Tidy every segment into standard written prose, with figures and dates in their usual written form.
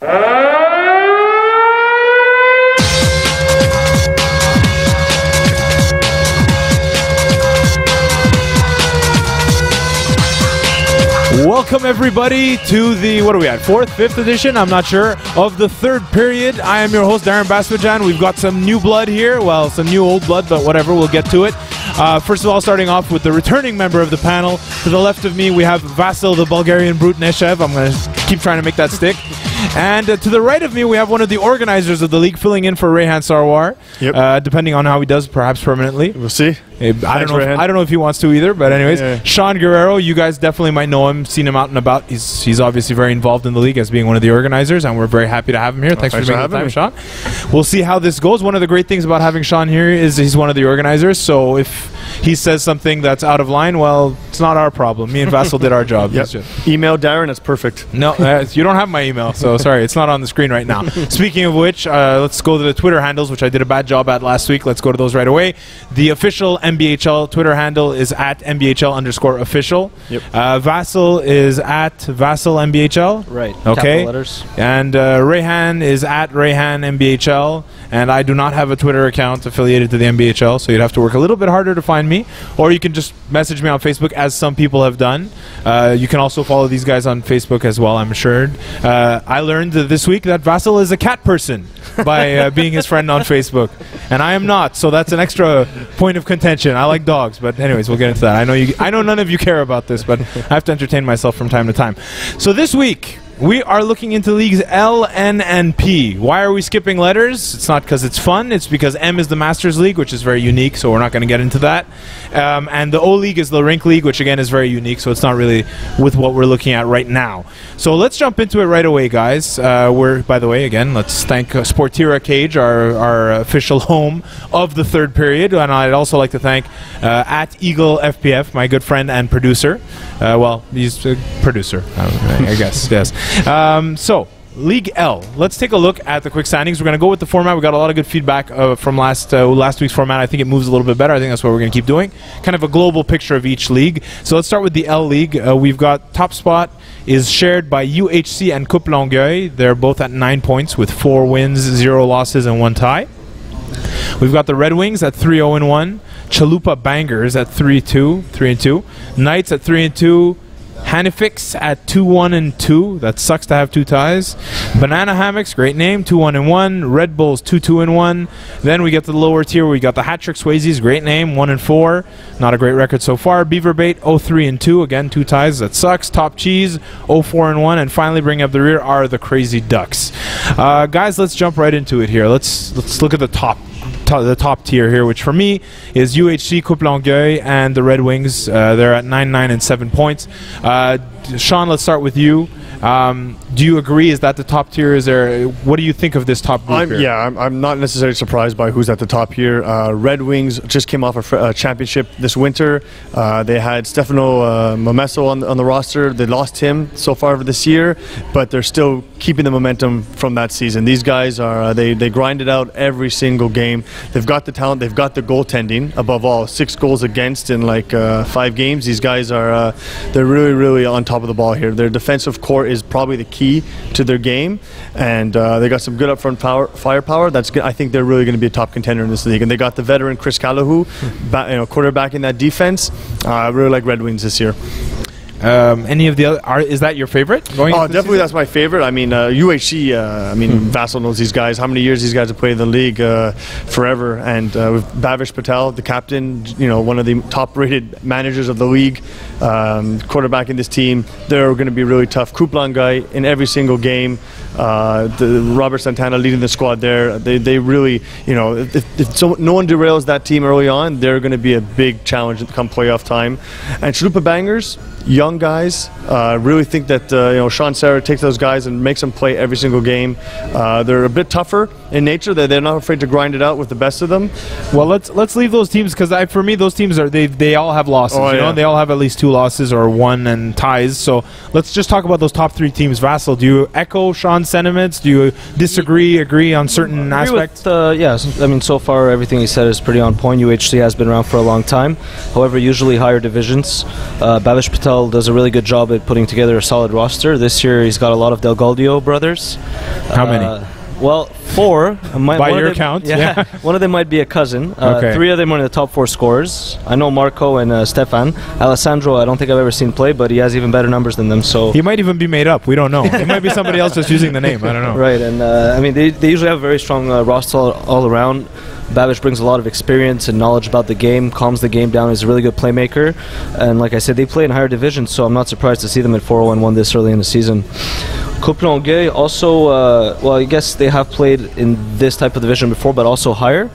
Welcome everybody to the, what are we at, 4th, 5th edition, I'm not sure, of the third period. I am your host, Darren Basvajan. We've got some new blood here, well, some new old blood, but whatever, we'll get to it. First of all, starting off with the returning member of the panel. To the left of me, we have Vasil, the Bulgarian brute Neshev. I'm going to keep trying to make that stick. And to the right of me, we have one of the organizers of the league filling in for Rehan Sarwar. Yep. Depending on how he does, perhaps permanently. We'll see. I don't know if he wants to either, but anyways, yeah. Sean Guerrero, you guys definitely might know him, seen him out and about. He's obviously very involved in the league as being one of the organizers, and we're very happy to have him here. Thanks for making the time, Sean. We'll see how this goes. One of the great things about having Sean here is he's one of the organizers, so if he says something that's out of line, well, it's not our problem. Me and Vasil did our job. Yep. Email Darren, that's perfect. No, you don't have my email, so sorry, it's not on the screen right now. Speaking of which, let's go to the Twitter handles, which I did a bad job at last week. Let's go to those right away. The official NBHL Twitter handle is at NBHL_official. Yep. Vasil is at Vasil NBHL. Right. Okay. Capital letters. And Rehan is at Rehan NBHL. And I do not have a Twitter account affiliated to the NBHL, so you'd have to work a little bit harder to find me. Or you can just message me on Facebook, as some people have done. You can also follow these guys on Facebook as well, I'm assured. I learned this week that Vasil is a cat person by being his friend on Facebook. And I am not, so that's an extra point of contention. I like dogs, but anyways, we'll get into that. I know none of you care about this, but I have to entertain myself from time to time. So this week, we are looking into leagues L, N, and P. Why are we skipping letters? It's not because it's fun. It's because M is the Masters League, which is very unique, so we're not going to get into that. And the O League is the Rink League, which again is very unique, so it's not really with what we're looking at right now. So let's jump into it right away, guys. By the way, again, let's thank Sportira Cage, our official home of the third period. And I'd also like to thank at Eagle FPF, my good friend and producer. Well, he's a producer, I guess, yes. So, League L. Let's take a look at the quick standings. We're going to go with the format. We got a lot of good feedback from last week's format. I think it moves a little bit better. I think that's what we're going to keep doing. Kind of a global picture of each league. So let's start with the L League. We've got top spot is shared by UHC and Coupe Longueuil. They're both at 9 points with 4 wins, 0 losses, and 1 tie. We've got the Red Wings at 3-0-1. Chalupa Bangers at 3-2. Knights at 3-2. Hanifix at 2-1-2. That sucks to have 2 ties. Banana Hammocks, great name, 2-1-1. Red Bulls 2-2-1. Then we get to the lower tier. We got the Hat Trick Swayzes, great name, 1-4. Not a great record so far. Beaver Bait 0-3-2. Again, 2 ties. That sucks. Top Cheese 0-4-1. And finally, bringing up the rear are the Crazy Ducks. Guys, let's jump right into it here. Let's look at the top tier here, which for me is UHC, Coupe Longueuil, and the Red Wings. They're at 9, 9, and 7 points. Sean, let's start with you. Do you agree? Is that the top tier? What do you think of this top group here? Yeah, I'm not necessarily surprised by who's at the top here. Red Wings just came off a championship this winter. They had Stefano Momesso on the roster. They lost him so far this year, but they're still keeping the momentum from that season. These guys are they grind it out every single game. They've got the talent. They've got the goaltending. Above all, 6 goals against in like 5 games. These guys are they're really on top of the ball here. Their defensive core is probably the key to their game, and they got some good upfront firepower. That's good. I think they're really going to be a top contender in this league, and they got the veteran Chris Calahoo, quarterbacking that defense. I really like Red Wings this year. Any of the other, is that your favorite? Definitely that's my favorite. I mean, UHC, Vasil knows these guys. How many years these guys have played in the league? Forever. And with Bhavesh Patel, the captain, one of the top-rated managers of the league, quarterbacking this team, they're going to be really tough. Coupe Longueuil in every single game. Robert Santana leading the squad there. They really, if no one derails that team early on, they're going to be a big challenge come playoff time. And Chalupa Bangers, young guys, really think that Sean Serra takes those guys and makes them play every single game. They're a bit tougher, in nature. They're not afraid to grind it out with the best of them. Well, let's leave those teams, because for me those teams they all have losses. Oh, you know, yeah. they all have at least 2 losses or 1 and ties. So let's just talk about those top 3 teams. Vassal, do you echo Sean's sentiments? Do you disagree, agree on certain aspects? Yeah, I mean, so far everything he said is pretty on point. UHC has been around for a long time. However, usually higher divisions. Bhavesh Patel does a really good job at putting together a solid roster. This year he's got a lot of Del Gaudio brothers. How many? Well, 4. By your count, yeah. One of them might be a cousin. Okay. 3 of them are in the top 4 scorers. I know Marco and Stefan. Alessandro, I don't think I've ever seen play, but he has even better numbers than them. So He might even be made up. We don't know. It might be somebody else just using the name. I don't know. Right, and I mean, they usually have a very strong roster all around. Babish brings a lot of experience and knowledge about the game, calms the game down. He's a really good playmaker, and like I said, they play in higher divisions, so I'm not surprised to see them at 4-0-1 this early in the season. Coupe Longueuil also, well, I guess they have played in this type of division before, but also higher.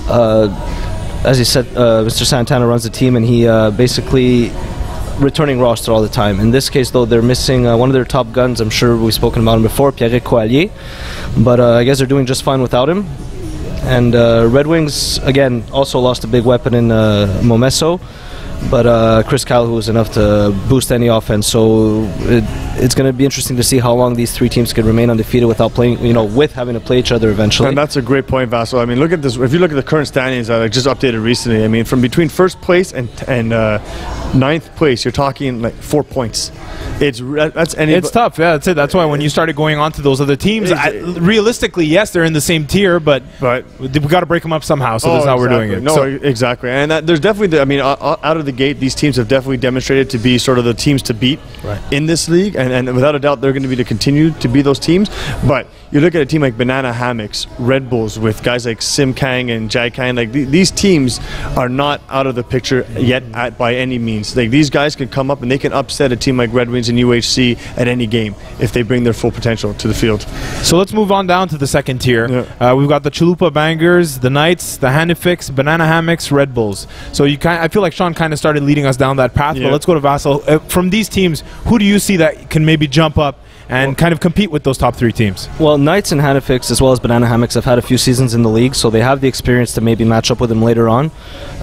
As you said, Mr. Santana runs the team, and he basically returning roster all the time. In this case, though, they're missing one of their top guns. I'm sure we've spoken about him before, Pierre Coallier, but I guess they're doing just fine without him. And Red Wings, again, also lost a big weapon in Momesso, but Chris Calhoun was enough to boost any offense. So it's going to be interesting to see how long these 3 teams can remain undefeated without playing, with having to play each other eventually. And that's a great point, Vassal. I mean, look at this. If you look at the current standings that I just updated recently, I mean, from between first place and 9th place, you're talking like 4 points. It's tough. Yeah, that's it. That's why when you started going on to those other teams, realistically, yes, they're in the same tier, but we got to break them up somehow. So that's how we're doing it. No, exactly. And there's definitely, I mean, out of the gate, these teams have definitely demonstrated to be sort of the teams to beat in this league, and without a doubt, they're going to continue to be those teams. But you look at a team like Banana Hammocks, Red Bulls, with guys like Sim Kang and Jai Kang. Like these teams are not out of the picture yet by any means. Like these guys can come up and they can upset a team like Red Wings and UHC at any game if they bring their full potential to the field. So let's move on down to the second tier. Yeah. We've got the Chalupa Bangers, the Knights, the Hanifics, Banana Hammocks, Red Bulls. So I feel like Sean kind of started leading us down that path. But let's go to Vassal. From these teams, who do you see that can maybe jump up and kind of compete with those top 3 teams? Well, Knights and Hanifics, as well as Banana Hammocks, have had a few seasons in the league, so they have the experience to maybe match up with them later on.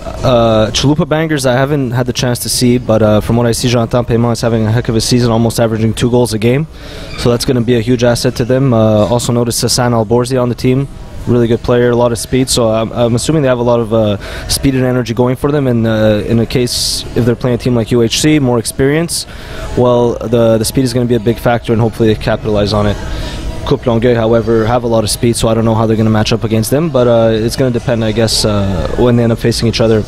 Chalupa Bangers, I haven't had the chance to see, but from what I see, Jonathan Paiement is having a heck of a season, almost averaging 2 goals a game. So that's going to be a huge asset to them. Also noticed Hassan Alborzi on the team. Really good player, a lot of speed, so I'm assuming they have a lot of speed and energy going for them, and in a case, if they're playing a team like UHC, more experience, well, the speed is going to be a big factor, and hopefully they capitalize on it. Coupe Longueuil, however, have a lot of speed, so I don't know how they're going to match up against them, but it's going to depend, I guess, when they end up facing each other.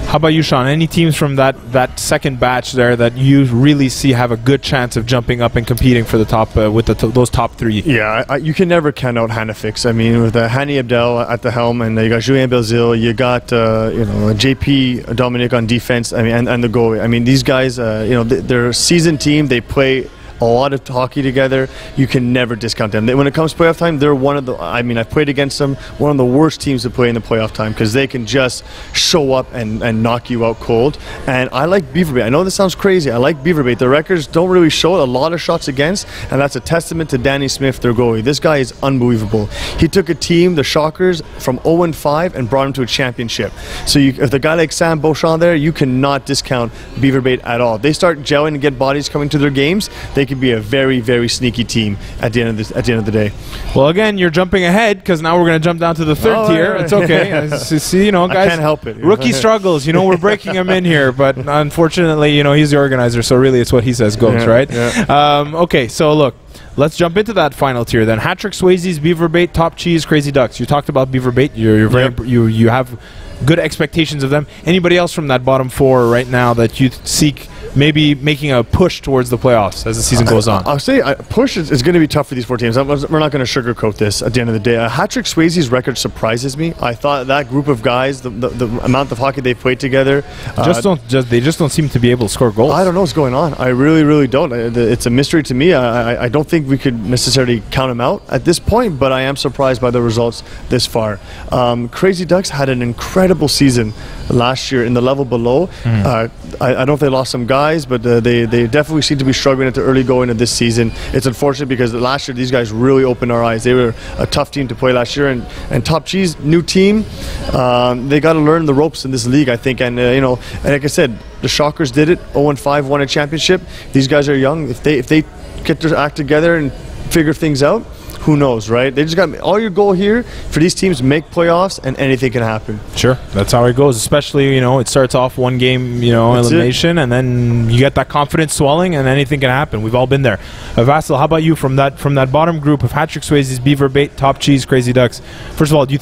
How about you, Sean? Any teams from that second batch there that you really see have a good chance of jumping up and competing for the top with those top 3? Yeah, you can never count out Hanifics. I mean, with Hani Abdel at the helm, and you got Julien Belzile, you got JP Dominic on defense. I mean, and the goalie. I mean, these guys, they're a seasoned team. They play a lot of hockey together. You can never discount them. When it comes to playoff time, they're one of the, I mean, I've played against them, one of the worst teams to play in the playoff time, because they can just show up and knock you out cold. And I like Beaver Bait. I know this sounds crazy. I like Beaver Bait. The records don't really show a lot of shots against, and that's a testament to Danny Smith, their goalie. This guy is unbelievable. He took a team, the Shockers, from 0-5 and brought them to a championship. So if the guy like Sam Beauchamp there, you cannot discount Beaver Bait at all. They start gelling and get bodies coming to their games, they could be a very, very sneaky team at the end of the day. Well, again, you're jumping ahead, because now we're going to jump down to the third tier. It's okay. See, guys, I can't help it. Rookie struggles. We're breaking him in here, but unfortunately, he's the organizer, so really it's what he says goes, right? Yeah. Okay, so look, let's jump into that final tier then. Hat Trick Swayze's, Beaver Bait, Top Cheese, Crazy Ducks. You talked about Beaver Bait. You have good expectations of them. Anybody else from that bottom 4 right now that you seek maybe making a push towards the playoffs as the season goes on? I'll say push is going to be tough for these 4 teams. We're not going to sugarcoat this at the end of the day. Hat Trick Swayze's record surprises me. I thought that group of guys, the amount of hockey they've played together, they just don't seem to be able to score goals. I don't know what's going on. I really, really don't. It's a mystery to me. I don't think we could necessarily count them out at this point, but I am surprised by the results this far. Crazy Ducks had an incredible season last year in the level below. I don't know if they lost some guys. eyes, but they definitely seem to be struggling at the early going of this season. It's unfortunate because last year these guys really opened our eyes. They were a tough team to play last year, and Top Cheese, new team, they got to learn the ropes in this league, I think. And you know, and like I said, the Shockers did it. 0-5, won a championship. These guys are young. If they get their act together and figure things out, who knows, right? They just got all your goal here for these teams: make playoffs, and anything can happen. Sure, that's how it goes. Especially, you know, it starts off one game, you know, That's elimination, and then you get that confidence swelling, and anything can happen. We've all been there. Vasil, how about you from that bottom group of Hat Trick Swayze's, Beaver Bait, Top Cheese, Crazy Ducks? First of all, do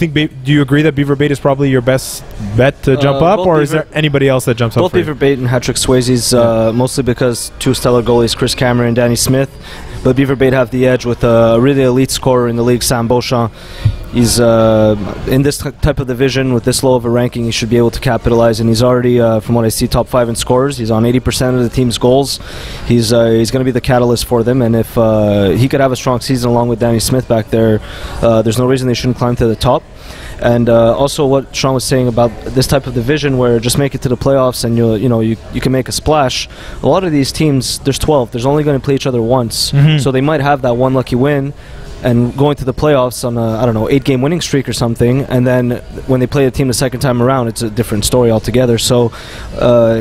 you agree that Beaver Bait is probably your best bet to jump up, or is there anybody else that jumps up? Both Beaver Bait and Hat Trick Swayze's, mostly because two stellar goalies, Chris Cameron and Danny Smith. But Beaver Bait have the edge with a really elite scorer in the league, Sam Beauchamp. He's in this type of division with this low of a ranking. He should be able to capitalize, and he's already, from what I see, top 5 in scores. He's on 80% of the team's goals. He's going to be the catalyst for them, and if he could have a strong season along with Danny Smith back there, there's no reason they shouldn't climb to the top. And also what Sean was saying about this type of division where just make it to the playoffs and you can make a splash. A lot of these teams, there's 12. There's only going to play each other once. So they might have that one lucky win and going to the playoffs on a, I don't know, 8-game winning streak or something, and then when they play a team the second time around, it's a different story altogether. So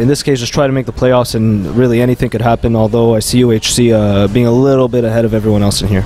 in this case, just try to make the playoffs, and really anything could happen, although I see UHC being a little bit ahead of everyone else in here.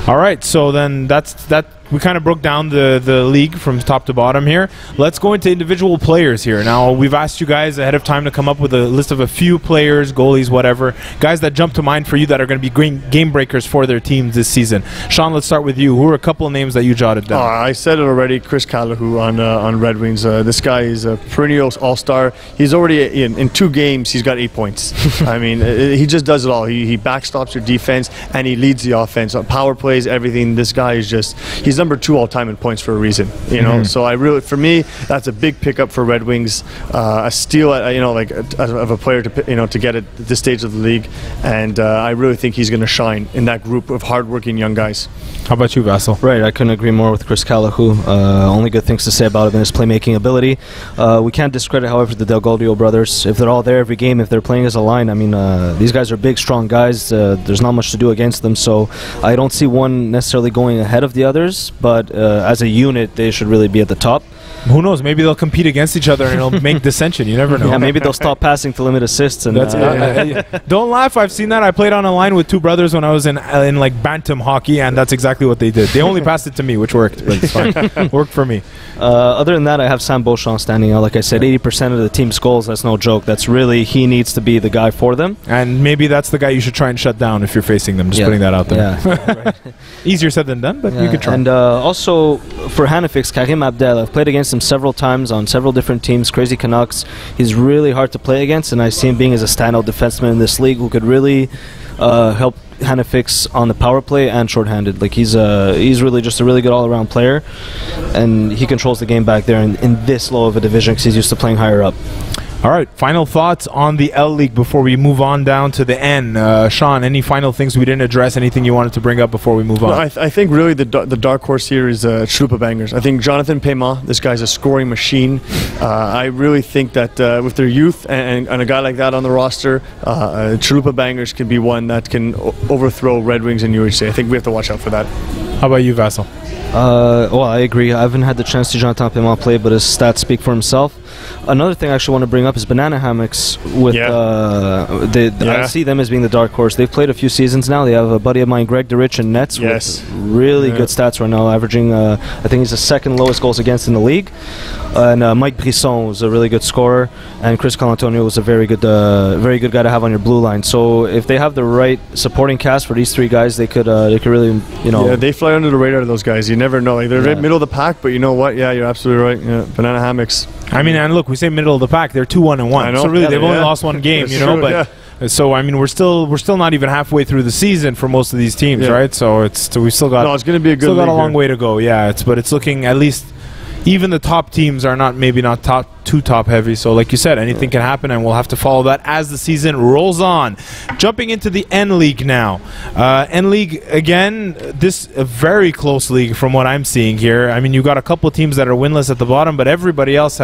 All right, so then that we kind of broke down the league from top to bottom here. Let's go into individual players here. Now, we've asked you guys ahead of time to come up with a list of a few players, goalies, whatever, guys that jump to mind for you that are going to be game breakers for their teams this season. Sean, let's start with you. Who are a couple of names that you jotted down? I said it already, Chris Callahan on Red Wings. This guy is a perennial all-star. He's already, in 2 games, he's got 8 points. I mean, he just does it all. He backstops your defense, and he leads the offense. Power plays, everything. This guy is just, he's number 2 all time in points for a reason, you know. So I really, for me, that's a big pickup for Red Wings, a steal, of a player to get at this stage of the league, and I really think he's going to shine in that group of hardworking young guys. How about you, Vasil? Right, I couldn't agree more with Chris Callahan. Only good things to say about him in his playmaking ability. We can't discredit, however, the Del Goldio brothers. If they're all there every game, if they're playing as a line, I mean, these guys are big, strong guys. There's not much to do against them, so I don't see one necessarily going ahead of the others, but as a unit, they should really be at the top. Who knows? Maybe they'll compete against each other and it'll make dissension. You never know. Yeah, maybe they'll stop passing to limit assists. And don't laugh. I've seen that. I played on a line with 2 brothers when I was in like bantam hockey, and that's exactly what they did. They only passed it to me, which worked. But it's fine. Worked for me. Other than that, I have Sam Beauchamp standing out. Like I said, 80% of the team's goals. That's no joke. That's really, he needs to be the guy for them. And maybe that's the guy you should try and shut down if you're facing them. Just putting that out there. Yeah. Easier said than done, but you could try. And also for Hannafix, Karim Abdel, I've played against him several times on several different teams. Crazy Canucks. He's really hard to play against, and I see him being as a standout defenseman in this league who could really help Hannafix on the power play and shorthanded. Like he's really just a really good all-around player, and he controls the game back there in this low of a division because he's used to playing higher up. All right, final thoughts on the L League before we move on down to the N. Sean, any final things we didn't address? Anything you wanted to bring up before we move on? No, I think really the dark horse here is Chalupa Bangers. I think Jonathan Paiement, this guy's a scoring machine. I really think that with their youth and a guy like that on the roster, Chalupa Bangers can be one that can overthrow Red Wings and UHC. I think we have to watch out for that. How about you, Vasil? Well, I agree. I haven't had the chance to Jonathan Paiement play, but his stats speak for himself. Another thing I actually want to bring up is Banana Hammocks. With I see them as being the dark horse. They've played a few seasons now. They have a buddy of mine, Greg DeRich, in nets with really good stats right now, averaging, I think he's the 2nd lowest goals against in the league. And Mike Brisson was a really good scorer, and Chris Colantonio was a very good guy to have on your blue line. So if they have the right supporting cast for these 3 guys, they could really, you know. Yeah, they fly under the radar, those guys. You never know. Like, they're right middle of the pack, but you know what? Yeah, you're absolutely right. Yeah, Banana Hammocks. I mean, and look, we say middle of the pack. They're 2-1-1. So really, they've only lost 1 game, you know. True, but so I mean, we're still not even halfway through the season for most of these teams, right? So we still got. It's going to be a good. Still got a long way to go. Yeah, but it's looking, at least even the top teams are not top too top heavy. So like you said, anything can happen, and we'll have to follow that as the season rolls on. Jumping into the N League now. N League, again, this a very close league from what I'm seeing here. I mean, you got a couple of teams that are winless at the bottom, but everybody else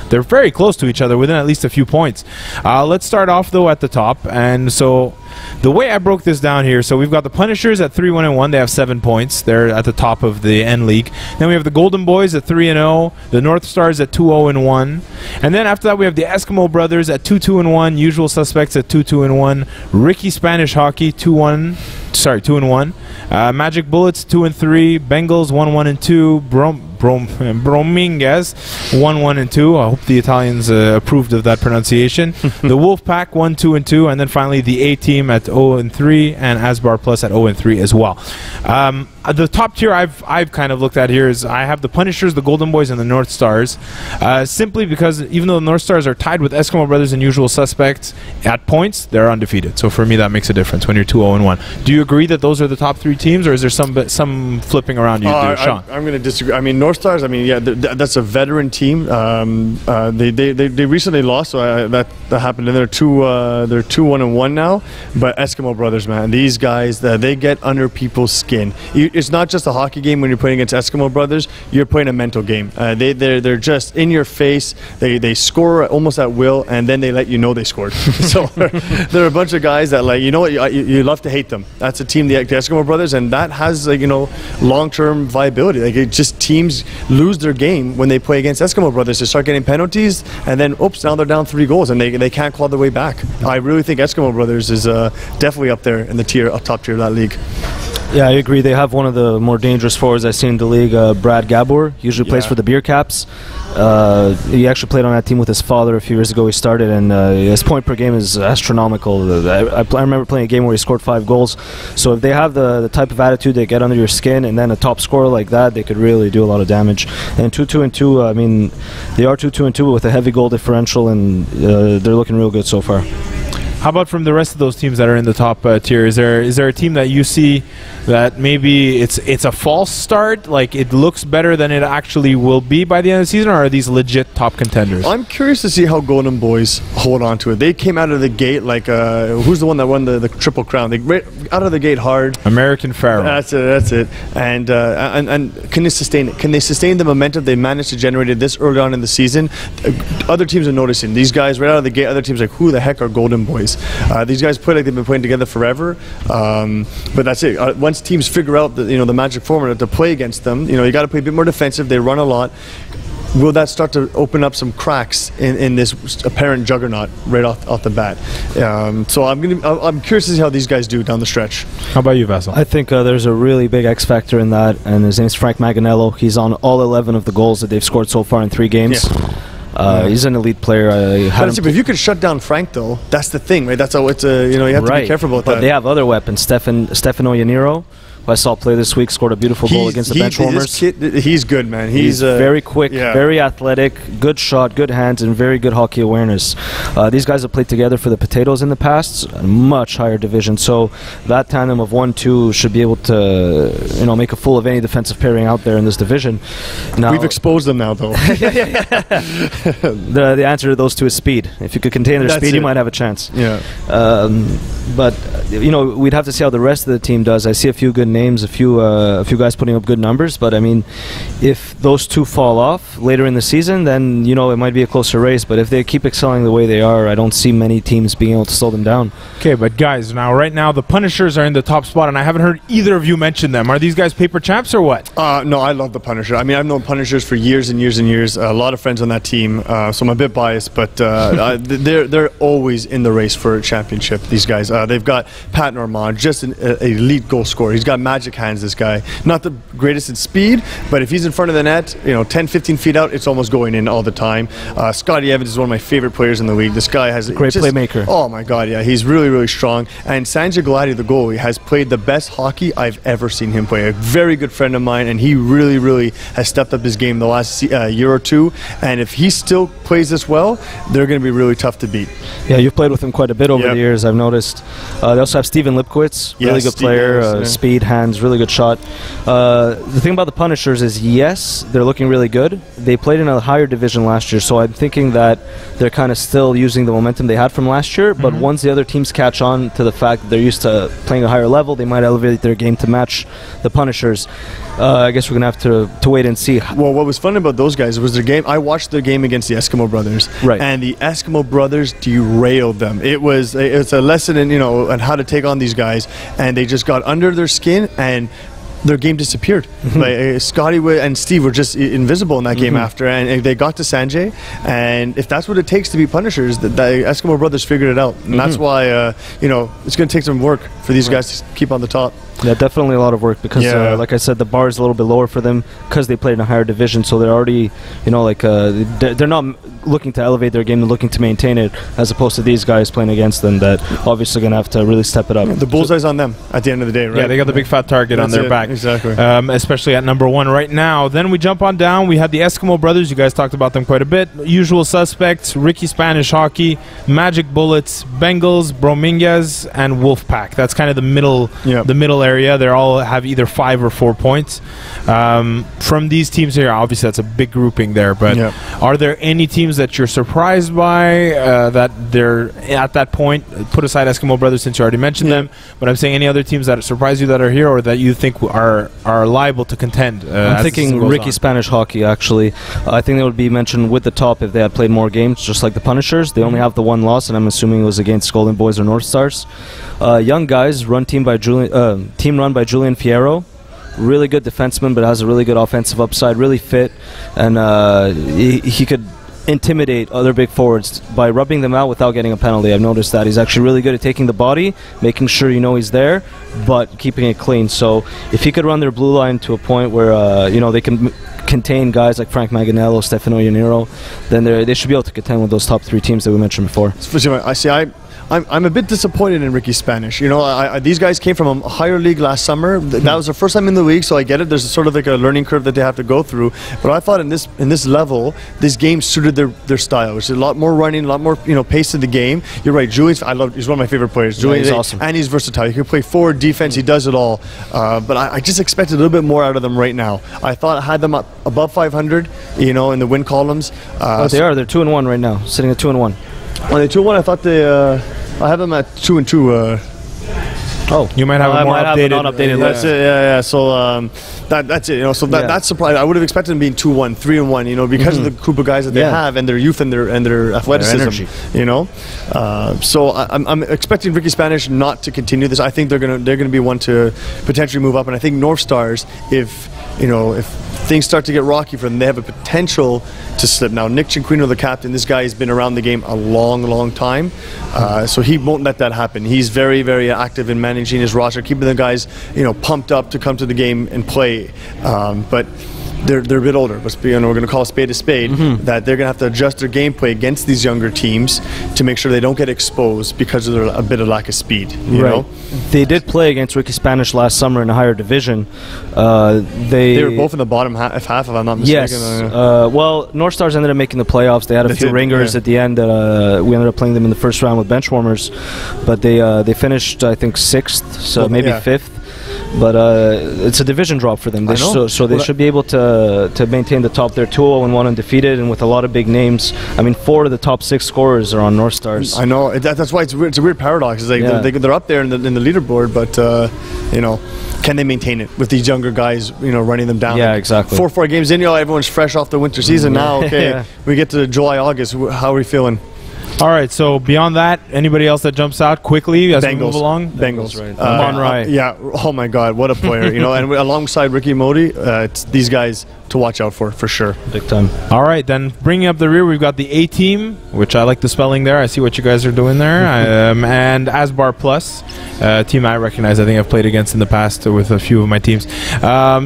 they're very close to each other, within at least a few points. Let's start off though at the top. And so the way I broke this down here, so we've got the Punishers at 3-1-1. They have 7 points. They're at the top of the N League. Then we have the Golden Boys at 3-0. The North Stars at 2-0-1. And then after that, we have the Eskimo Brothers at 2-2-1. Usual Suspects at 2-2-1. Ricky Spanish Hockey 2-1. 2-1. Magic Bullets 2-3. Bengals 1-1-2. Brominguez 1-1-2. I hope the Italians approved of that pronunciation. The Wolfpack 1-2-2, and then finally the A Team at 0-3, and Asbar Plus at 0-3 as well. The top tier I've kind of looked at here is I have the Punishers, the Golden Boys, and the North Stars. Simply because even though the North Stars are tied with Eskimo Brothers and Usual Suspects at points, they're undefeated. So for me, that makes a difference when you're 2-0-1. Do you agree that those are the top 3 teams, or is there some flipping around you do, Sean? I'm going to disagree. I mean, North Stars, I mean, yeah, that's a veteran team. They recently lost, so that happened, and they're 2-1-1 now. But Eskimo Brothers, man, these guys, they get under people's skin. It's not just a hockey game when you're playing against Eskimo Brothers. You're playing a mental game. They're just in your face. They score almost at will, and then they let you know they scored. So they're a bunch of guys that, like, you know what, you love to hate them. That's a team, the Eskimo Brothers, and that has, like, you know, long-term viability. Like, it just teams lose their game when they play against Eskimo Brothers. They start getting penalties, and then oops, now they're down 3 goals, and they can't claw their way back. I really think Eskimo Brothers is definitely up there in the top tier of that league. Yeah, I agree. They have one of the more dangerous forwards I've seen in the league, Brad Gabor. He usually plays for the Beer Caps. He actually played on that team with his father a few years ago. He started, and his point per game is astronomical. I remember playing a game where he scored 5 goals. So if they have the type of attitude, they get under your skin, and then a top scorer like that, they could really do a lot of damage. And 2-2-2, I mean, they are 2-2-2 with a heavy goal differential, and they're looking real good so far. How about from the rest of those teams that are in the top tier? Is there a team that you see that maybe it's a false start, like it looks better than it actually will be by the end of the season, or are these legit top contenders? I'm curious to see how Golden Boys hold on to it. They came out of the gate like who's the one that won the Triple Crown? They out of the gate hard. American Pharoah. That's it. And can they sustain it? Can they sustain the momentum they managed to generate this early on in the season? Other teams are noticing these guys right out of the gate. Other teams are like, who the heck are Golden Boys? These guys play like they've been playing together forever, but that's it. Once teams figure out the magic formula to play against them, you got to play a bit more defensive. They run a lot. Will that start to open up some cracks in this apparent juggernaut right off the bat? So I'm curious to see how these guys do down the stretch. How about you, Vasil? I think there's a really big X factor in that, and his name's Frank Manganello. He's on all 11 of the goals that they've scored so far in 3 games. Yeah. He's an elite player. But if you could shut down Frank, though, that's the thing, right? That's how it's you have to be careful about that. But they have other weapons. Stefano Yaniro, who I saw play this week, scored a beautiful goal against the Benchwarmers. He's good, man. He's very quick, very athletic, good shot, good hands, and very good hockey awareness. These guys have played together for the Potatoes in the past, a much higher division. So that tandem of 1-2 should be able to, make a fool of any defensive pairing out there in this division. Now, we've exposed them now, though. The answer to those two is speed. If you could contain their speed, you might have a chance. Yeah. But we'd have to see how the rest of the team does. I see a few good names, a few guys putting up good numbers, but I mean, if those two fall off later in the season, then it might be a closer race. But if they keep excelling the way they are, I don't see many teams being able to slow them down. Okay, but guys, right now the Punishers are in the top spot, and I haven't heard either of you mention them. Are these guys paper champs or what? No, I love the Punisher. I mean, I've known Punishers for years and years and years. A lot of friends on that team, so I'm a bit biased, but they're always in the race for a championship. These guys, they've got Pat Normand, just an elite goal scorer. He's got magic hands, this guy. Not the greatest in speed, but if he's in front of the net, 10, 15 feet out, it's almost going in all the time. Scotty Evans is one of my favorite players in the league. This guy has a great playmaker. Oh my God, yeah, he's really, really strong. And Sanja Galati, the goalie, has played the best hockey I've ever seen him play. A very good friend of mine, and he really, really has stepped up his game the last year or two. And if he still plays this well, they're going to be really tough to beat. Yeah, you've played with him quite a bit over the years, I've noticed. They also have Steven Lipkowitz, really good player, speed, hands, really good shot. The thing about the Punishers is, yes, they're looking really good. They played in a higher division last year, so I'm thinking that they're kind of still using the momentum they had from last year, but once the other teams catch on to the fact that they're used to playing a higher level, they might elevate their game to match the Punishers. I guess we're going to have to wait and see. Well, what was fun about those guys was their game. I watched their game against the Eskimo brothers, right? And the Eskimo brothers derailed them. It's a lesson in on how to take on these guys, and they just got under their skin and their game disappeared. Like, Scotty and Steve were just invisible in that game after, and they got to Sanjay. And if that's what it takes to be Punishers, the Eskimo brothers figured it out, and that's why it's going to take some work for these guys to keep on the top. Yeah, definitely a lot of work because, like I said, the bar is a little bit lower for them because they played in a higher division. So they're already, they're not looking to elevate their game; they're looking to maintain it, as opposed to these guys playing against them that obviously going to have to really step it up. The bullseye's on them at the end of the day, right? Yeah, they got the big fat target on their back. Exactly. Especially at number 1 right now. Then we jump on down. We had the Eskimo brothers. You guys talked about them quite a bit. Usual suspects: Ricky Spanish Hockey, Magic Bullets, Bengals, Brominguez, and Wolfpack. That's kind of the middle area. They all have either 5 or 4 points. From these teams here, obviously that's a big grouping there. But are there any teams that you're surprised by that they're at that point? Put aside Eskimo brothers since you already mentioned them. But I'm saying any other teams that surprise you that are here or that you think are liable to contend? I'm thinking Ricky Spanish Hockey, actually. I think they would be mentioned with the top if they had played more games, just like the Punishers. They only have the 1 loss, and I'm assuming it was against Golden Boys or North Stars. Young guys, team run by Julian Fierro. Really good defenseman, but has a really good offensive upside, really fit, and he could intimidate other big forwards by rubbing them out without getting a penalty. I've noticed that he's actually really good at taking the body, making sure he's there, but keeping it clean. So if he could run their blue line to a point where they can contain guys like Frank Manganello, Stefano Ianniro, then they should be able to contend with those top 3 teams that we mentioned before. I'm a bit disappointed in Ricky Spanish. These guys came from a higher league last summer. That was their first time in the league, so I get it. There's sort of like a learning curve that they have to go through. But I thought in this level, this game suited their style, which is a lot more running, a lot more pace to the game. You're right, Julian's. He's one of my favorite players. Julian's awesome, and he's versatile. He can play forward, defense. He does it all. But I just expected a little bit more out of them right now. I thought I had them up above 500, in the win columns. They are. They're 2-1 right now, sitting at 2-1. When they 2-1, I thought they. I have them at 2-2. You might have a more updated. That's it. Yeah. So that's it. So that's surprising. I would have expected them being 2-1, 3-1. Because of the group of guys that they have and their youth and their athleticism. So I'm expecting Ricky Spanish not to continue this. I think they're gonna be one to potentially move up, and I think North Stars, if things start to get rocky for them, they have a potential to slip. Now, Nick Cinquino, the captain, this guy has been around the game a long time, so he won't let that happen. He's very, very active in managing his roster, keeping the guys, pumped up to come to the game and play. But they're a bit older. We're going to call a spade, that they're going to have to adjust their gameplay against these younger teams to make sure they don't get exposed because of a bit of lack of speed. You know? They did play against Ricky Spanish last summer in a higher division. They were both in the bottom half, if I'm not mistaken. Yes. Well, North Stars ended up making the playoffs. They had a few ringers at the end. We ended up playing them in the first round with bench warmers, but they finished, I think, 6th, so maybe 5th. But it's a division drop for them. They should be able to maintain the top. They're 2-0-1 undefeated, and with a lot of big names. I mean, 4 of the top 6 scorers are on North Stars. I know. That's why it's a weird paradox. It's like they're up there in the leaderboard, but can they maintain it with these younger guys? Running them down. Yeah, exactly. 4 games in, everyone's fresh off the winter season now. Okay, we get to July, August. How are we feeling? All right, so beyond that, anybody else that jumps out quickly as we move along? Bengals. Right. Monrai. Yeah, oh my God, what a player. And alongside Ricky Modi, it's these guys to watch out for sure. Big time. All right, then bringing up the rear, we've got the A-Team, which I like the spelling there. I see what you guys are doing there. And Asbar Plus, a team I recognize. I think I've played against in the past with a few of my teams.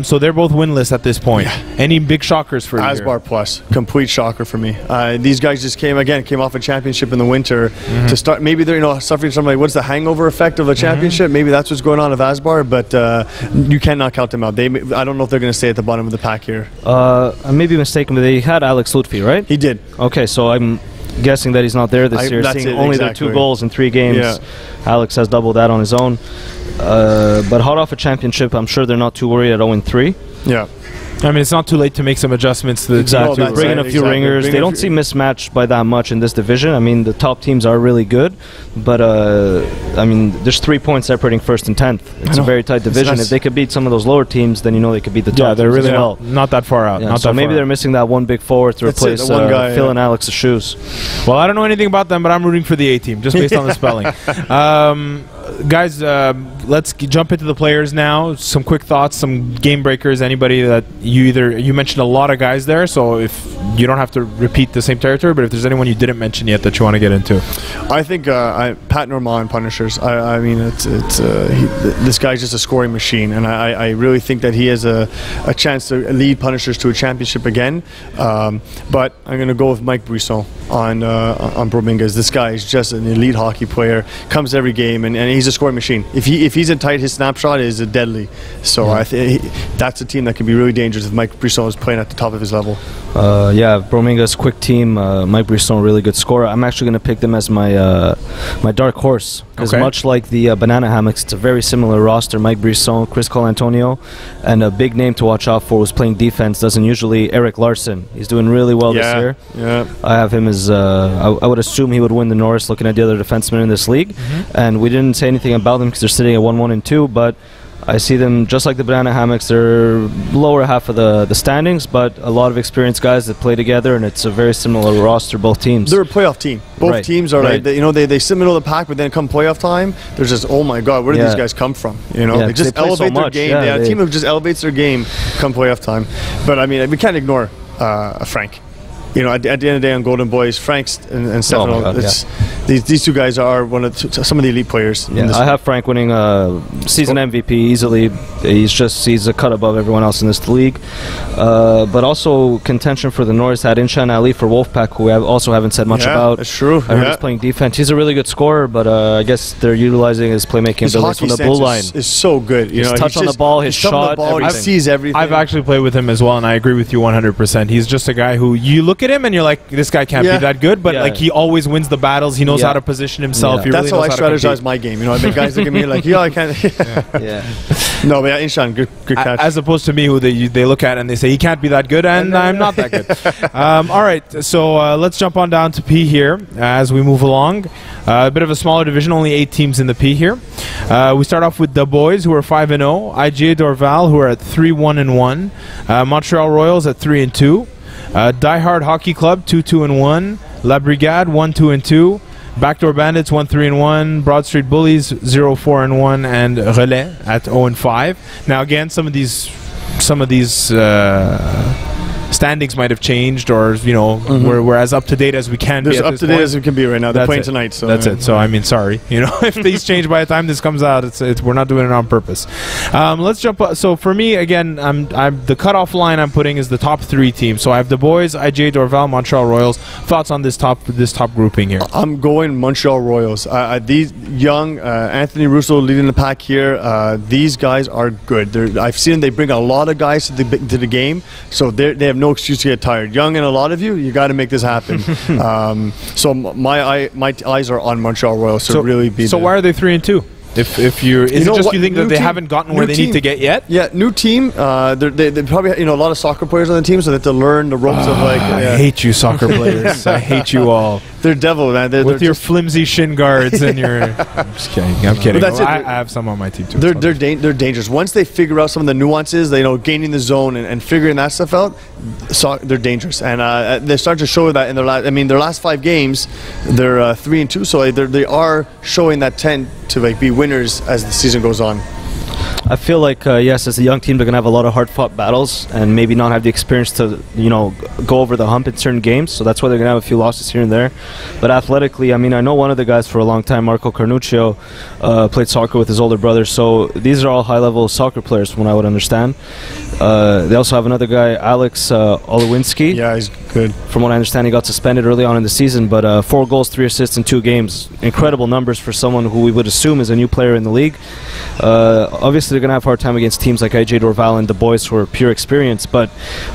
So they're both winless at this point. Yeah. Any big shockers for you? Asbar Plus, complete shocker for me. These guys just came off a championship in the winter to start. Maybe they're suffering from what's the hangover effect of a championship. Maybe that's what's going on with Asbar, but you cannot count them out. I don't know if they're going to stay at the bottom of the pack here. I may be mistaken, but they had Alex Lutfi, right? He did. Okay, so I'm guessing that he's not there this year. Seeing only their 2 goals in 3 games. Yeah. Alex has doubled that on his own. But hot off a championship, I'm sure they're not too worried at 0-3. Yeah. I mean, it's not too late to make some adjustments to the Exactly. No, that's Bring in right, a few exactly. ringers. Bring They in a don't few- seem mismatched by that much in this division. I mean, the top teams are really good, but I mean, there's 3 points separating first and 10th. It's a know. very tight division. nice. If they could beat some of those lower teams, then you know they could beat the top Yeah, they're teams really as well. not that far out. Yeah, not so that maybe far they're out. missing that one big forward to That's it, replace the one guy, Phil yeah. and Alex's shoes. Well, I don't know anything about them, but I'm rooting for the A team just based on the spelling. Guys, let's jump into the players now. Some quick thoughts, some game breakers. Anybody that you mentioned a lot of guys there, so if you don't have to repeat the same territory, but if there's anyone you didn't mention yet that you want to get into. I think Pat Normand Punishers. I mean, this guy's just a scoring machine, and I really think that he has a chance to lead Punishers to a championship again. But I'm going to go with Mike Brisson on Bromingas. This guy is just an elite hockey player. Comes every game, and he's a scoring machine. If he's in tight, his snapshot is deadly. So I think that's a team that can be really dangerous if Mike Brisson is playing at the top of his level. Yeah, Brominga's quick team. Mike Brisson, really good scorer. I'm actually going to pick them as my my dark horse because Okay. much like the Banana Hammocks, it's a very similar roster. Mike Brisson, Chris Colantonio, and a big name to watch out for who's playing defense. Doesn't usually Eric Larson. He's doing really well this year. Yeah. I have him as I would assume he would win the Norris looking at the other defensemen in this league. And we didn't say anything about them because they're sitting at 1-1-2, but I see them just like the Banana Hammocks. They're lower half of the standings, but a lot of experienced guys that play together, and it's a very similar roster, both teams. They're a playoff team. Both Right, teams are right. they sit middle of the pack, but then come playoff time, there's just, oh my God, where did Yeah. these guys come from? You know, Yeah, they 'cause just they play so elevate their much. game. Yeah, They're a they- team that just elevates their game come playoff time. But I mean, we can't ignore Frank. You know, at the end of the day on Golden Boys, Frank's and Stefano, God, these two guys are some of the elite players. in Yeah, this I have Frank winning season MVP easily. He's a cut above everyone else in this league. But also contention for the Norris had Inshan Ali for Wolfpack, who I also haven't said much Yeah, about. that's true. I heard Yeah. he's playing defense. He's a really good scorer, but I guess they're utilizing his playmaking His abilities hockey from the blue line. sense is so good. You His know, touch he's on the just- ball, his he's touching shot, the ball, he everything. sees everything. I've actually played with him as well, and I agree with you 100%. He's just a guy who you look at him and you're like, this guy can't Yeah. be that good, but Yeah. like he always wins the battles. He knows Yeah. how to position himself. Yeah. He That's really how I knows how to strategize compete. my game. You know, I make guys look at me like, yeah, I can't. Yeah. No, but yeah, Inshan, good catch. As opposed to me, who they look at and they say he can't be that good, and I'm not that good. All right, so let's jump on down to P here as we move along. A bit of a smaller division, only 8 teams in the P here. We start off with the Boys, who are 5-0. IGA Dorval, who are at 3-1-1. Montreal Royals at 3-2. Die Hard Hockey Club 2-2-1. La Brigade 1-2-2. Backdoor Bandits 1-3-1, Broad Street Bullies 0-4-1, and Relais at 0-5. Now again, some of these standings might have changed, or we're as up to date as we can be. There's At up this to date point. as it can be right now. They're That's playing it. tonight, so That's it. So I mean, sorry, if these change by the time this comes out, it's we're not doing it on purpose. Let's jump. So for me, again, I'm the cutoff line I'm putting is the top 3 teams. So I have the Boys, IGA Dorval, Montreal Royals. Thoughts on this top grouping here? I'm going Montreal Royals. These young Anthony Russo leading the pack here. These guys are good. I've seen them. They bring a lot of guys to the game, so they have no excuse to get tired. Young and a lot of you got to make this happen. So my eyes are on Montreal Royals to really be. So why are they 3-2? If you're, is it just you think that they haven't gotten where they need to get yet? Yeah, new team. They probably a lot of soccer players on the team, so they have to learn the ropes of like. I hate you, soccer players. I hate you all. They're devil, man. They're With your just- flimsy shin guards and your. I'm just kidding. I'm kidding. that's it. I have some on my team too. They're dangerous. Once they figure out some of the nuances, gaining the zone and figuring that stuff out, they're dangerous. And they start to show that in their last 5 games, they're 3-2. So they are showing that tend to be winners as the season goes on. I feel like yes, as a young team, they're gonna have a lot of hard-fought battles and maybe not have the experience to go over the hump in certain games. So that's why they're gonna have a few losses here and there. But athletically, I know one of the guys for a long time, Marco Carnuccio, played soccer with his older brother. So these are all high-level soccer players, from what I would understand. They also have another guy, Alex Olowinski. Yeah, he's Good. From what I understand, he got suspended early on in the season, but 4 goals, 3 assists in 2 games. Incredible numbers for someone who we would assume is a new player in the league. Obviously, they're going to have a hard time against teams like IJ Dorval and Du Bois, who are pure experience, but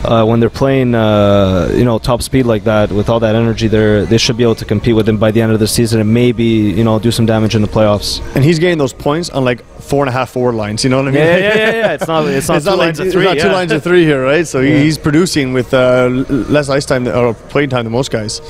when they're playing top speed like that, with all that energy, they should be able to compete with them by the end of the season and maybe do some damage in the playoffs. And he's getting those points on like 4.5 forward lines. You know what I mean? Yeah. It's not two lines of 3. It's not 2 lines of 3 here, right? So he's producing with less ice time or playing time than most guys.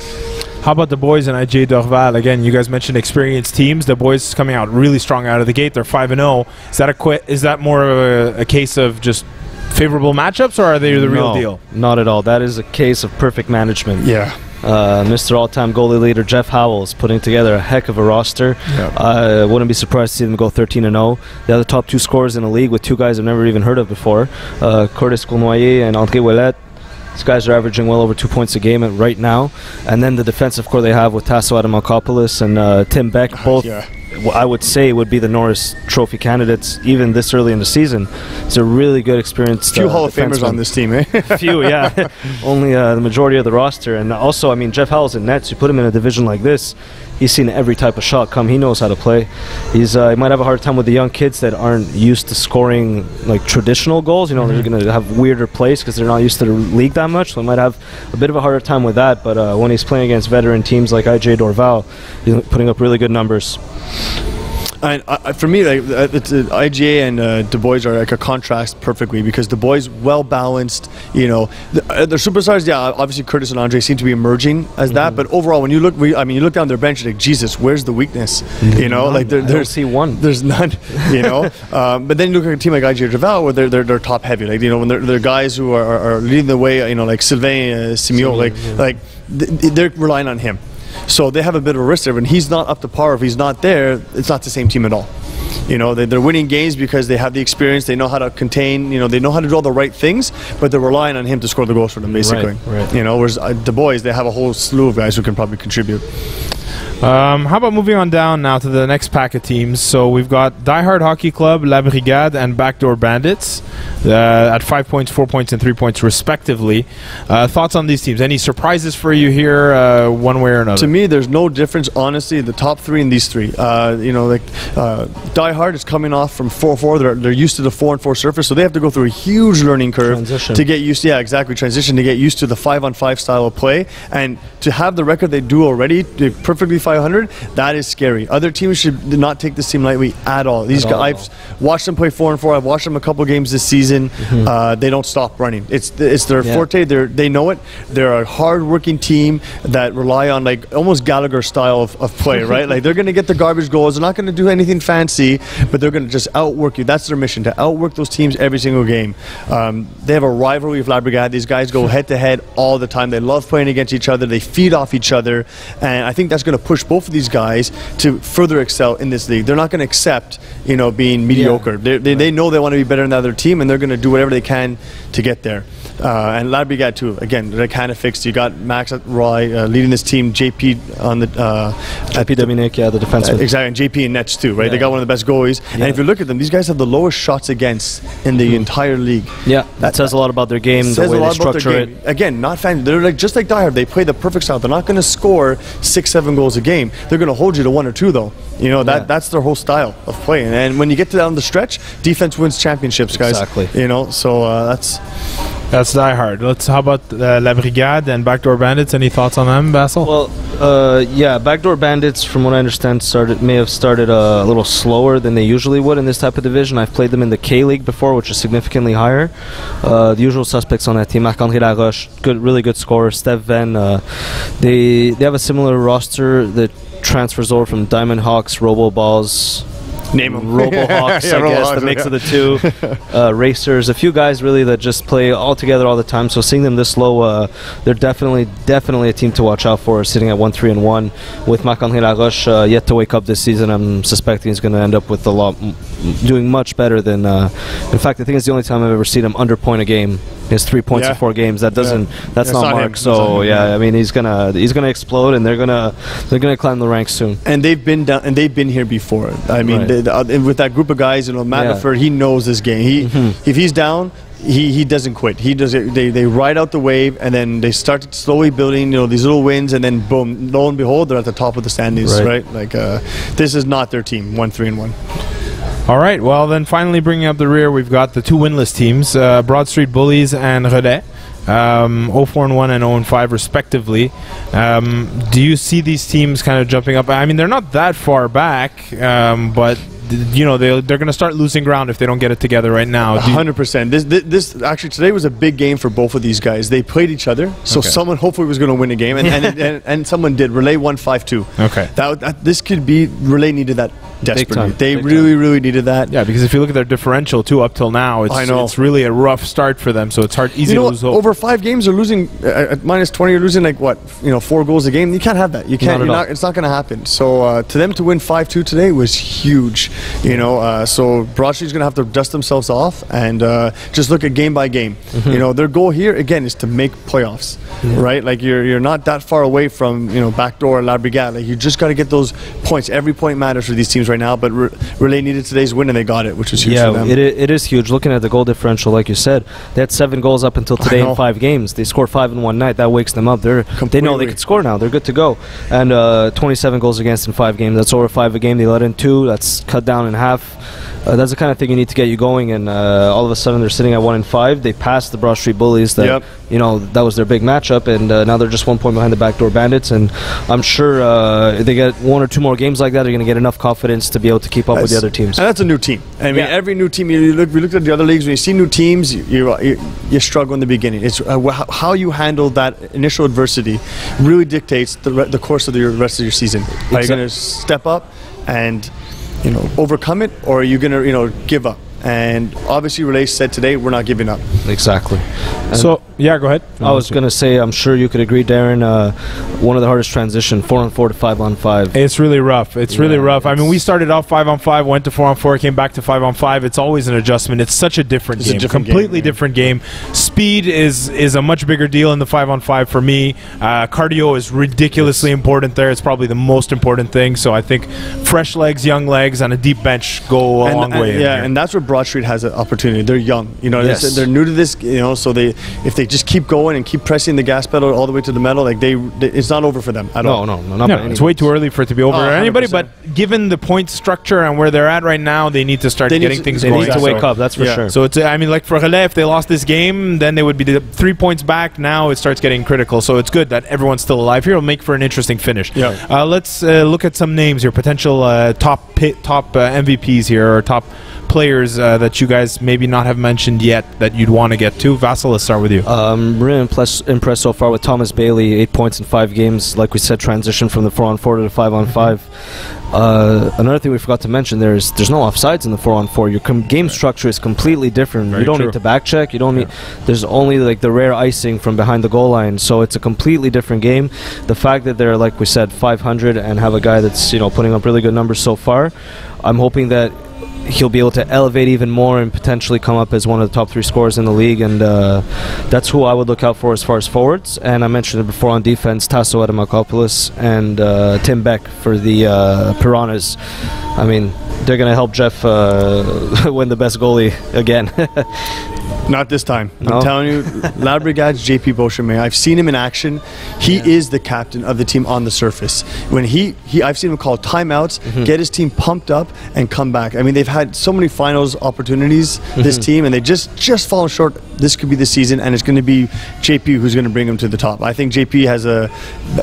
How about the boys and IJ Dorval? Again, you guys mentioned experienced teams. The boys coming out really strong out of the gate. They're 5-0. Is that more of a case of just favorable matchups, or are they the real deal? Not at all. That is a case of perfect management. Yeah. Mr. All-Time goalie leader Jeff Howell is putting together a heck of a roster. I wouldn't be surprised to see them go 13-0. They are the top 2 scorers in the league with 2 guys I've never even heard of before, Curtis Cournoyer and André Ouellet. These guys are averaging well over 2 points a game right now. And then the defensive core they have with Tasso Adamakopoulos and Tim Beck, both I would say would be the Norris Trophy candidates even this early in the season. It's a really good experienced few Hall of Famers on this team, eh? Few, yeah. Only the majority of the roster. And also, I mean, Jeff Howell's in nets. You put him in a division like this, he's seen every type of shot come. He knows how to play. He might have a hard time with the young kids that aren't used to scoring like traditional goals. They're going to have weirder plays because they're not used to the league that much. So he might have a bit of a harder time with that. But when he's playing against veteran teams like IJ Dorval, he's putting up really good numbers. And for me, like IGA and Du Bois are like a contrast perfectly, because Du Bois well balanced. They're superstars. Yeah, obviously Curtis and Andre seem to be emerging as that. But overall, when you look, you look down their bench, like Jesus, where's the weakness? I don't see one. There's none. But then you look at a team like IGA Dorval, where they're top heavy. Like when they're guys who are leading the way. Like Sylvain Simeon, they're relying on him. So they have a bit of a risk there. When he's not up to par, if he's not there, it's not the same team at all. They're winning games because they have the experience. They know how to contain. They know how to do all the right things, but they're relying on him to score the goals for them, basically. Right. Whereas Du Bois, they have a whole slew of guys who can probably contribute. How about moving on down now to the next pack of teams? So we've got Die Hard Hockey Club, La Brigade, and Backdoor Bandits at 5 points, 4 points, and 3 points respectively. Thoughts on these teams? Any surprises for you here, one way or another? To me, there's no difference, honestly, the top 3 in these 3. Die Hard is coming off from 4-4. They're used to the 4-on-4 surface, so they have to go through a huge learning curve to get used to, transition to get used to the 5-on-5 style of play. And to have the record they do already, perfectly 500, that is scary. Other teams should not take this team lightly at all. These guys, I've watched them play 4-on-4. I've watched them a couple games this season. They don't stop running. It's their forte. They know it. They're a hard-working team that rely on like almost Gallagher style of play, right? Like they're going to get the garbage goals. They're not going to do anything fancy, but they're going to just outwork you. That's their mission, to outwork those teams every single game. They have a rivalry with La Brigade. These guys go head-to-head all the time. They love playing against each other. They feed off each other, and I think that's going to push both of these guys to further excel in this league. They're not going to accept, being mediocre. They know they want to be better than the other team, and they're going to do whatever they can to get there. And La Brigade too. Again, they're kind of fixed. You got Max Roy leading this team. JP on the JP Dominic, the defenseman. Exactly, and JP in nets too, right? They got one of the best goalies. And if you look at them, these guys have the lowest shots against in the entire league. Yeah, that says a lot about their game. The way they structure it. Again, not fan. They're just like Die Hard. They play the perfect style. They're not going to score 6-7 goals a game. They're going to hold you to 1 or 2 though. That's their whole style of play. And when you get to down the stretch, defense wins championships, guys. Exactly. So that's Die Hard. How about La Brigade and Backdoor Bandits? Any thoughts on them, Basil? Well, Backdoor Bandits, from what I understand, may have started a little slower than they usually would in this type of division. I've played them in the K-League before, which is significantly higher. The usual suspects on that team: Marc-André Laroche, really good scorer. Steph Venn. They have a similar roster that transfers over from Diamond Hawks, Robo Balls. Name them. Robohawks, I guess, the mix of the two. Racers, a few guys really that just play all together all the time. So seeing them this low, they're definitely a team to watch out for, sitting at 1-3-1. With Marc-André Laroche yet to wake up this season, I'm suspecting he's going to end up with doing much better than. In fact, I think it's the only time I've ever seen him under point a game. He has 3 points in 4 games. That's not Mark. So I mean, he's gonna explode, and they're gonna climb the ranks soon. And they've been down, and they've been here before. I mean, with that group of guys, Matt Lafleur, he knows this game. If he's down, he doesn't quit. He does it. They ride out the wave, and then they start slowly building, these little wins, and then boom, lo and behold, they're at the top of the standings, right? Like this is not their team, 1-3-1. All right. Well, then finally bringing up the rear, we've got the two winless teams, Broad Street Bullies and Relais. 0-4-1 and 0-5 respectively. Do you see these teams kind of jumping up? I mean, they're not that far back, but they're going to start losing ground if they don't get it together right now. 100%. This actually today was a big game for both of these guys. They played each other, so someone hopefully was going to win a game, and someone did. Relais won 5-2. Okay. This could be Relais needed that desperately. They Big really needed that. Yeah, because if you look at their differential too up till now, it's really a rough start for them. So it's easy to lose hope. Over 5 games, they're losing at -20. You're losing 4 goals a game. You can't have that. You can't. It's not going to happen. So to them to win 5-2 today was huge. So Broad Street's going to have to dust themselves off and just look at game by game. Their goal here again is to make playoffs, right? Like you're not that far away from backdoor La Brigade. Like you just got to get those points. Every point matters for these teams right now. But Relais needed today's win and they got it, which was huge for them. It is huge. Looking at the goal differential, like you said, they had 7 goals up until today in 5 games. They scored 5 in one night. That wakes them up. They know they can score now. They're good to go. And 27 goals against in 5 games. That's over 5 a game. They let in 2. That's cut down in half. That's the kind of thing you need to get you going, and all of a sudden they're sitting at 1-5. They passed the Broad Street Bullies. That that was their big matchup, and now they're just 1 point behind the Backdoor Bandits. And I'm sure if they get 1 or 2 more games like that, they're going to get enough confidence to be able to keep up with the other teams. And that's a new team. I mean, every new team. We looked at the other leagues. When you see new teams, you struggle in the beginning. It's how you handle that initial adversity really dictates the course of the rest of your season. Are you going to step up and overcome it, or are you going to give up? And obviously Relais said today we're not giving up. Exactly. So yeah, go ahead. I was going to say, I'm sure you could agree, Darren, one of the hardest transition, 4-on-4 to 5-on-5. It's really rough. It's really rough. I mean, we started off 5-on-5, went to 4-on-4, came back to 5-on-5. It's always an adjustment. It's such a different game. Completely different game. Speed is a much bigger deal in the 5-on-5 for me. Cardio is ridiculously important there. It's probably the most important thing. So I think fresh legs, young legs, and a deep bench go a long way. Yeah, and that's where Broad Street has an opportunity. They're young. They're new to this. So if they just keep going and keep pressing the gas pedal all the way to the metal, like it's not over for them at all. No, it's way too early for it to be over for anybody. But given the point structure and where they're at right now, they need to start getting things going. They need to wake up. That's for sure. So it's. I mean, like for Relais, if they lost this game, then they would be 3 points back. Now it starts getting critical. So it's good that everyone's still alive here. It'll make for an interesting finish. Yeah. Let's look at some names here. Potential top MVPs here, or top players that you guys maybe not have mentioned yet that you'd want to get to. Vassal, let's start with you. Really impressed so far with Thomas Bailey, 8 points in 5 games. Like we said, transition from the 4-on-4 to the 5-on-5. Another thing we forgot to mention, there's no offsides in the 4-on-4. Your game structure is completely different. You don't need to back check. You don't need. There's only like the rare icing from behind the goal line. So it's a completely different game. The fact that they're, like we said, 500 and have a guy that's putting up really good numbers so far, I'm hoping that he'll be able to elevate even more and potentially come up as one of the top 3 scorers in the league, and that's who I would look out for as far as forwards. And I mentioned it before on defense, Tasso Adamakopoulos and Tim Beck for the Piranhas. I mean, they're going to help Jeff win the best goalie again. Not this time. I'm telling you, La Brigade's JP Beauchemin. I've seen him in action. He is the captain of the team on the surface. When I've seen him call timeouts, get his team pumped up, and come back. I mean, they've had so many finals opportunities, this team, and they just fallen short. This could be the season, and it's going to be JP who's going to bring them to the top. I think JP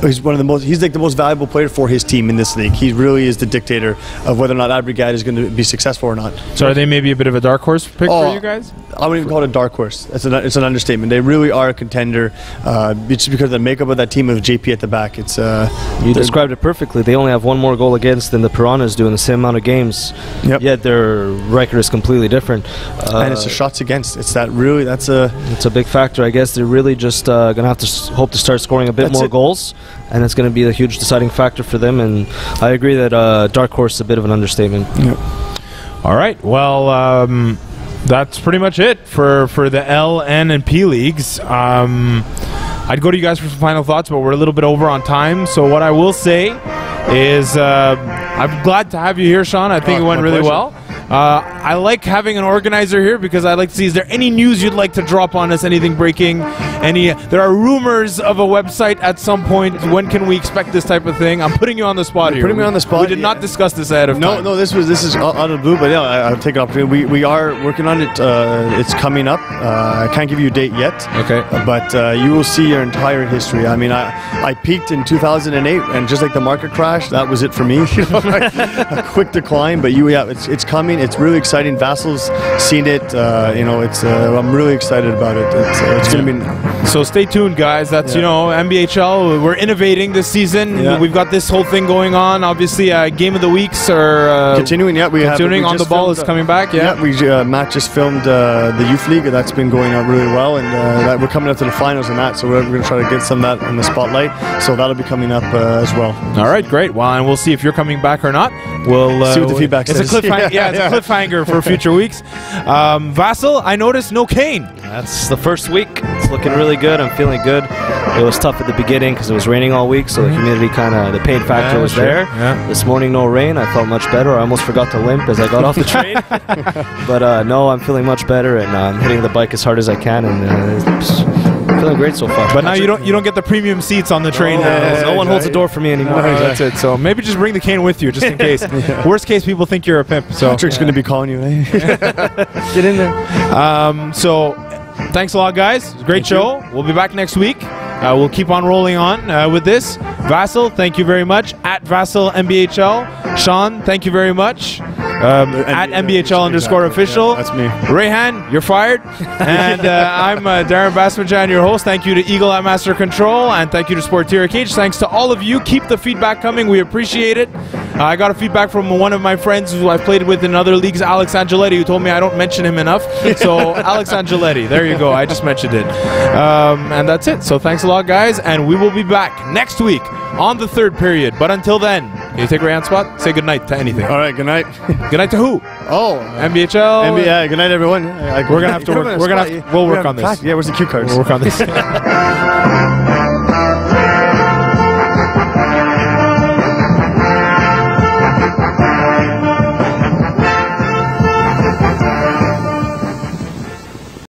he's like the most valuable player for his team in this league. He really is the dictator of whether or not La Brigade is going to be successful or not. So are they maybe a bit of a dark horse pick for you guys? I wouldn't even call it a dark horse. It's an understatement. They really are a contender. It's because of the makeup of that team with JP at the back. You described it perfectly. They only have 1 more goal against than the Piranhas do in the same amount of games. Yet their record is completely different. And it's the shots against. It's a big factor. I guess they're really just going to have to hope to start scoring a bit more goals, and it's going to be a huge deciding factor for them. And I agree that dark horse is a bit of an understatement. All right. Well, that's pretty much it for the L, N, and P leagues. I'd go to you guys for some final thoughts, but we're a little bit over on time. So what I will say is I'm glad to have you here, Sean. I think it went really well. I like having an organizer here because I like to see, is there any news you'd like to drop on us? Anything breaking? There are rumors of a website at some point. When can we expect this type of thing? I'm putting you on the spot here. Putting me on the spot. We did not discuss this ahead of time. No, this is out of the blue, but yeah, I'll take an opportunity. We are working on it. It's coming up. I can't give you a date yet. Okay. But you will see your entire history. I mean, I peaked in 2008, and just like the market crash, that was it for me. A quick decline, but it's coming. It's really exciting. Vassal's seen it. I'm really excited about it. It's going to be. So stay tuned, guys. That's NBHL. We're innovating this season. Yeah. We've got this whole thing going on. Obviously, game of the weeks are continuing. Yeah, continuing. On the ball is coming back. Yeah, Matt just filmed the youth league. That's been going out really well, and we're coming up to the finals in that. So we're going to try to get some of that in the spotlight. So that'll be coming up as well. All right, great. Well, and we'll see if you're coming back or not. We'll see what the feedback says. It's a cliffhanger. It's a cliffhanger for future weeks. Vassal, I noticed no Kane. That's the first week. It's looking really good. I'm feeling good. It was tough at the beginning because it was raining all week, so the humidity the pain factor was there. Yeah. This morning, no rain. I felt much better. I almost forgot to limp as I got off the train. But no, I'm feeling much better, and I'm hitting the bike as hard as I can, and feeling great so far. But now you don't get the premium seats on the train. No one holds the door for me anymore. That's it. So maybe just bring the cane with you, just in case. Worst case, people think you're a pimp. So Patrick's going to be calling you. Get in there. So thanks a lot, guys. Great show. We'll be back next week. We'll keep on rolling on with this. Vassal, thank you very much. At Vassal NBHL. Sean, thank you very much. At NBHL_official. Yeah, that's me. Rayhan, you're fired. And I'm Darren Basmajan, your host. Thank you to Eagle at Master Control, and thank you to Sportiera Cage. Thanks to all of you. Keep the feedback coming. We appreciate it. I got a feedback from one of my friends who I've played with in other leagues, Alex Angeletti, who told me I don't mention him enough. So Alex Angeletti, there you go. I just mentioned it. And that's it. So thanks a lot, guys, and we will be back next week on the third period. But until then, can you take Rayhan's spot? Say goodnight to anything. All right, good night. Good night to who? Oh, NBHL. Yeah, good night, everyone. We're gonna have to work. We'll work on this. Yeah, where's the cue cards? We'll work on this.